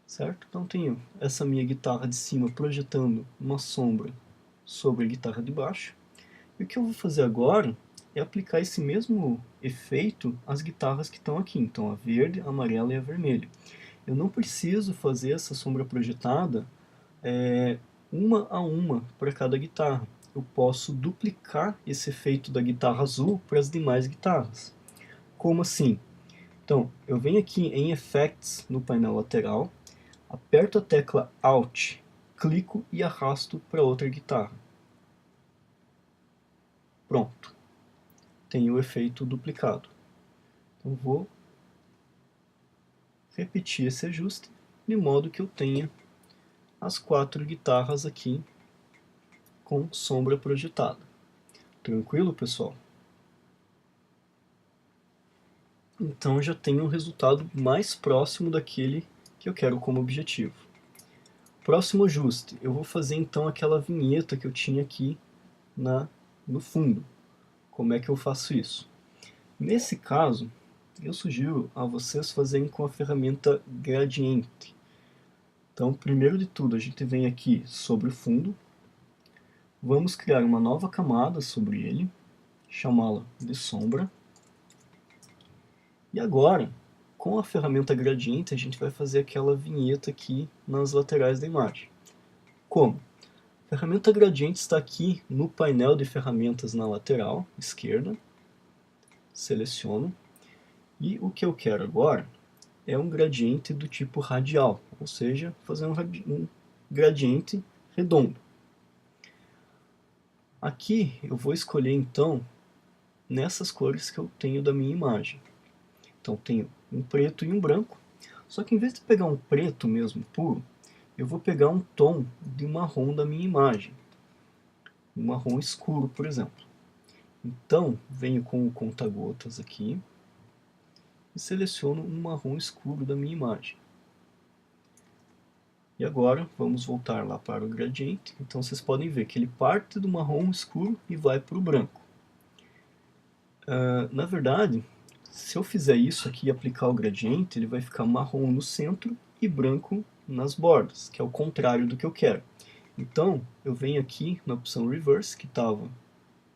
certo? Então tenho essa minha guitarra de cima projetando uma sombra sobre a guitarra de baixo. E o que eu vou fazer agora é aplicar esse mesmo efeito às guitarras que estão aqui, então a verde, a amarela e a vermelha. Eu não preciso fazer essa sombra projetada uma a uma para cada guitarra. Eu posso duplicar esse efeito da guitarra azul para as demais guitarras. Como assim? Então, eu venho aqui em Effects no painel lateral, aperto a tecla Alt, clico e arrasto para outra guitarra. Pronto. Tenho o efeito duplicado. Então vou repetir esse ajuste, de modo que eu tenha as 4 guitarras aqui com sombra projetada. Tranquilo, pessoal? Então já tenho um resultado mais próximo daquele que eu quero como objetivo. Próximo ajuste, eu vou fazer então aquela vinheta que eu tinha aqui no fundo. Como é que eu faço isso? Nesse caso, eu sugiro a vocês fazerem com a ferramenta Gradiente. Então, primeiro de tudo, a gente vem aqui sobre o fundo, vamos criar uma nova camada sobre ele, chamá-la de sombra. E agora, com a ferramenta Gradiente, a gente vai fazer aquela vinheta aqui nas laterais da imagem. Como? A ferramenta Gradiente está aqui no painel de ferramentas na lateral esquerda. Seleciono. E o que eu quero agora é um gradiente do tipo radial, ou seja, fazer um gradiente redondo. Aqui eu vou escolher então nessas cores que eu tenho da minha imagem. Então tenho um preto e um branco, só que em vez de pegar um preto mesmo puro, eu vou pegar um tom de marrom da minha imagem, um marrom escuro, por exemplo. Então venho com o conta-gotas aqui e seleciono um marrom escuro da minha imagem. E agora vamos voltar lá para o gradiente. Então vocês podem ver que ele parte do marrom escuro e vai para o branco. Na verdade, se eu fizer isso aqui e aplicar o gradiente, ele vai ficar marrom no centro e branco nas bordas, que é o contrário do que eu quero. Então eu venho aqui na opção Reverse, que estava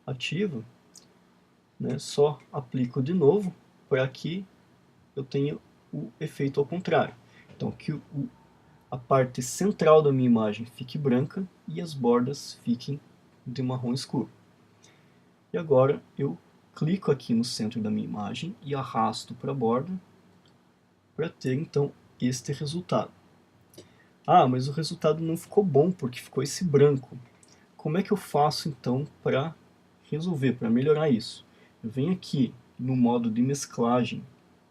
ativa, né, só aplico de novo para que eu tenha o efeito ao contrário. Então que a parte central da minha imagem fique branca e as bordas fiquem de marrom escuro. E agora eu clico aqui no centro da minha imagem e arrasto para a borda para ter então este resultado. Ah, mas o resultado não ficou bom porque ficou esse branco. Como é que eu faço então para resolver, para melhorar isso? Eu venho aqui no modo de mesclagem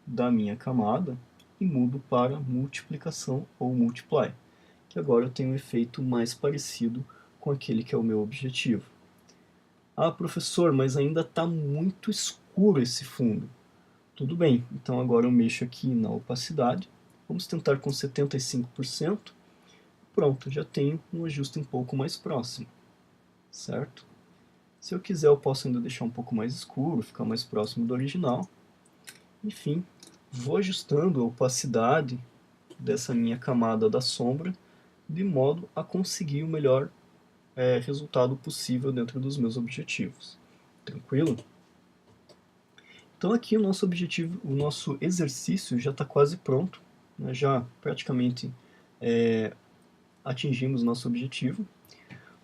da minha camada e mudo para multiplicação ou multiply, que agora eu tenho um efeito mais parecido com aquele que é o meu objetivo. Ah, professor, mas ainda está muito escuro esse fundo. Tudo bem, então agora eu mexo aqui na opacidade, vamos tentar com 75%, pronto, já tenho um ajuste um pouco mais próximo, certo? Se eu quiser eu posso ainda deixar um pouco mais escuro, ficar mais próximo do original. Enfim, vou ajustando a opacidade dessa minha camada da sombra, de modo a conseguir o melhor resultado possível dentro dos meus objetivos. Tranquilo? Então aqui o nosso objetivo, o nosso exercício já está quase pronto, né? Já praticamente atingimos nosso objetivo.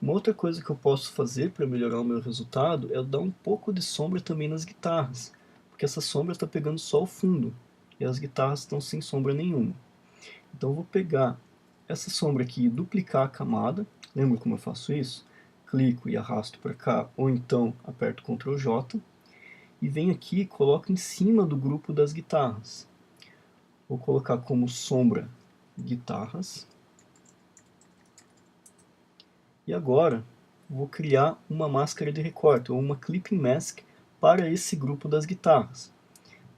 Uma outra coisa que eu posso fazer para melhorar o meu resultado é dar um pouco de sombra também nas guitarras, porque essa sombra está pegando só o fundo e as guitarras estão sem sombra nenhuma. Então eu vou pegar essa sombra aqui e duplicar a camada. Lembra como eu faço isso? Clico e arrasto para cá, ou então aperto Ctrl J e venho aqui e coloco em cima do grupo das guitarras. Vou colocar como sombra guitarras. E agora vou criar uma máscara de recorte, ou uma clipping mask para esse grupo das guitarras.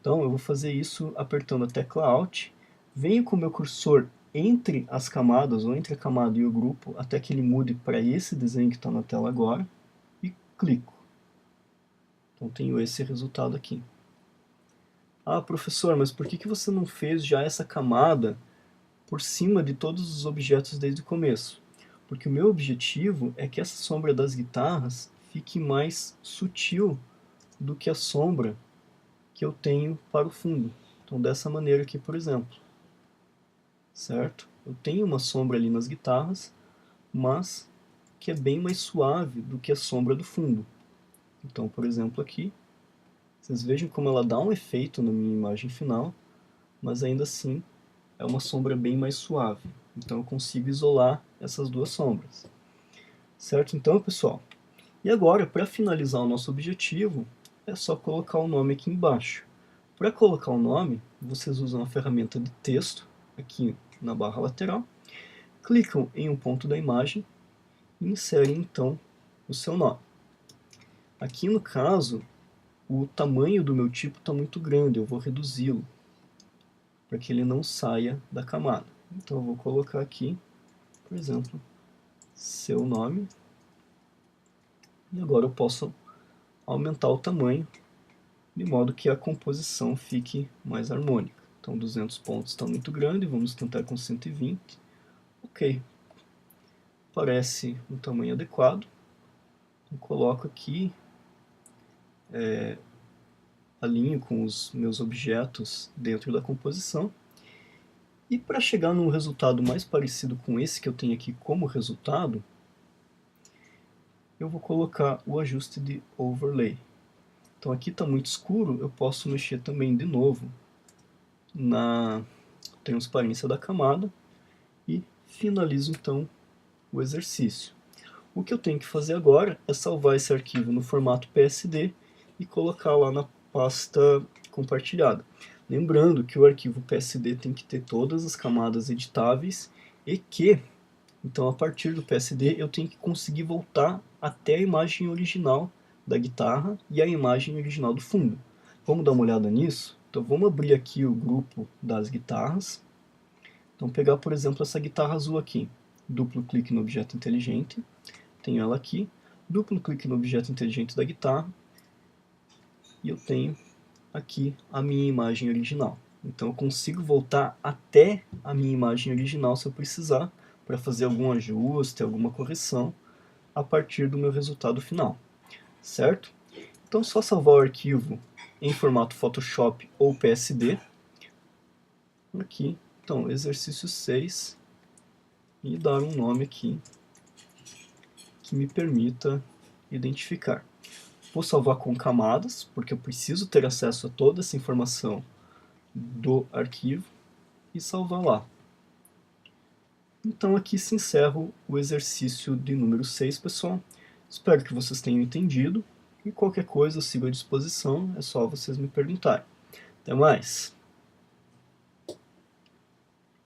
Então eu vou fazer isso apertando a tecla Alt, venho com o meu cursor entre as camadas, ou entre a camada e o grupo, até que ele mude para esse desenho que está na tela agora, e clico. Então tenho esse resultado aqui. Ah, professor, mas por que você não fez já essa camada por cima de todos os objetos desde o começo? Porque o meu objetivo é que essa sombra das guitarras fique mais sutil do que a sombra que eu tenho para o fundo. Então dessa maneira aqui, por exemplo. Certo? Eu tenho uma sombra ali nas guitarras, mas que é bem mais suave do que a sombra do fundo. Então, por exemplo, aqui, vocês vejam como ela dá um efeito na minha imagem final, mas ainda assim é uma sombra bem mais suave. Então eu consigo isolar essas duas sombras. Certo? Então, pessoal, e agora, para finalizar o nosso objetivo, é só colocar o nome aqui embaixo. Para colocar o nome, vocês usam a ferramenta de texto, aqui na barra lateral, clicam em um ponto da imagem e inserem então o seu nome. Aqui no caso, o tamanho do meu tipo está muito grande, eu vou reduzi-lo, para que ele não saia da camada. Então eu vou colocar aqui, por exemplo, seu nome, e agora eu posso aumentar o tamanho, de modo que a composição fique mais harmônica. Então 200 pontos está muito grande, vamos tentar com 120. Ok, parece um tamanho adequado. Eu coloco aqui, alinho com os meus objetos dentro da composição. E para chegar num resultado mais parecido com esse que eu tenho aqui como resultado, eu vou colocar o ajuste de Overlay. Então aqui está muito escuro, eu posso mexer também de novo na transparência da camada e finalizo então o exercício. O que eu tenho que fazer agora é salvar esse arquivo no formato PSD e colocar lá na pasta compartilhada. Lembrando que o arquivo PSD tem que ter todas as camadas editáveis e que, então, a partir do PSD eu tenho que conseguir voltar até a imagem original da guitarra e a imagem original do fundo. Vamos dar uma olhada nisso? Então vamos abrir aqui o grupo das guitarras. Então pegar, por exemplo, essa guitarra azul aqui. Duplo clique no objeto inteligente, tenho ela aqui. Duplo clique no objeto inteligente da guitarra e eu tenho aqui a minha imagem original. Então eu consigo voltar até a minha imagem original se eu precisar, para fazer algum ajuste, alguma correção, a partir do meu resultado final, certo? Então é só salvar o arquivo em formato Photoshop ou PSD, aqui, então exercício 6, e dar um nome aqui que me permita identificar. Vou salvar com camadas, porque eu preciso ter acesso a toda essa informação do arquivo, e salvar lá. Então aqui se encerra o exercício de número 6, pessoal. Espero que vocês tenham entendido, e qualquer coisa eu sigo à disposição, é só vocês me perguntarem. Até mais!